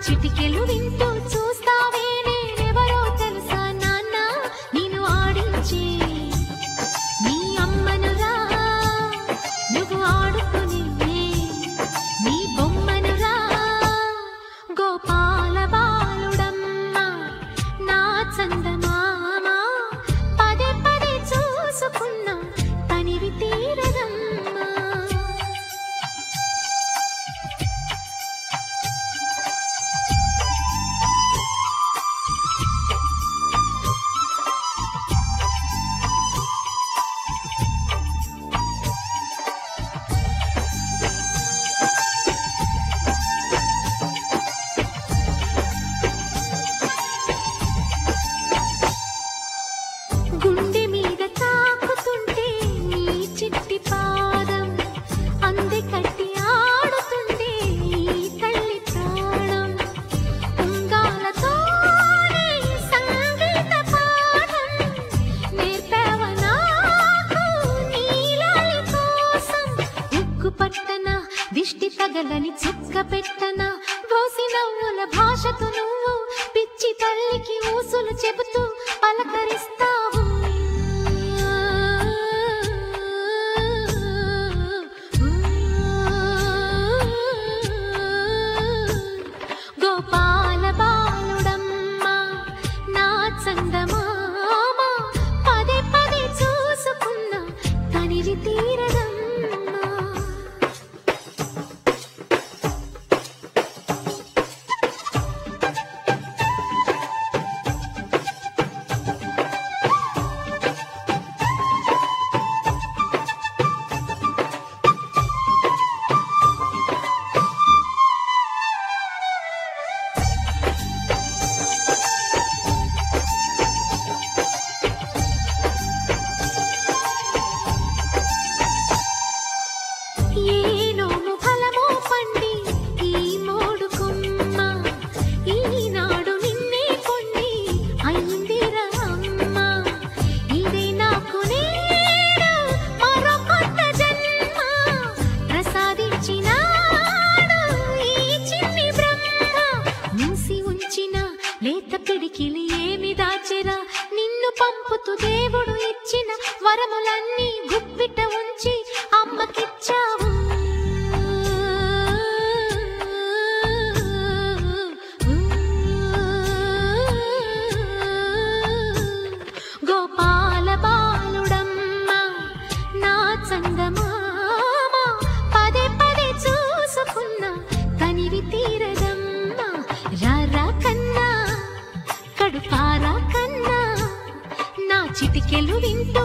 చిటికెలు వింటూ చూస్తావే నేనెవరో తెలుసా నాన్న నిన్ను ఆడించే నీ అమ్మనురా నువ్వు ఆడుకునే నీ బొమ్మనురా గోపాల బాలుడమ్మ నా చందమామ పదే పదే చూసుకున్నా తనివి తీరదమ్మా గుండె మీద తాకుతుంటే నీ చిట్టి పాదం అందే కట్టి ఆడుతుంటే ఈ తల్లి ప్రాణం ఉంగాలతోనే సంగీత పాఠం నేర్పావ నాకు నీలాలి కోసం ఉక్కు పట్టన దిష్టి తగలని చుక్క పెట్టన బోసి నవ్వుల భాషతో నువ్వు పిచ్చి తల్లికి ఊసులు చెబుతూ పలకరిస్తావు గోపాల బాలుడమ్మ నా చందమామ పదే పదే చూసుకున్నా తనివి తీరదమ్మా ఏనోము ఫలమో పండి ఈ మోడుకుమ్మ ఈనాడు నిన్నే కొండి అయిందిరా అమ్మ ఇదే నాకు నేడు మరో కొత్త జన్మ ప్రసాదించినాడు ఈ చిన్ని బ్రహ్మ మూసి ఉంచిన లేత పిడికిలి ఏమి దాచెరా నిన్ను పంపుతూ దేవుడు ఇచ్చిన వరములన్నీ గుప్పిట ఉంచి అమ్మకిచ్చావు గోపాల బాలుడమ్మ నా చందమామ పదే పదే చూసుకున్నా తనివి తీరదమ్మా రారా కన్నా కడుపారా కన్నా నా చిటికెలు వింటూ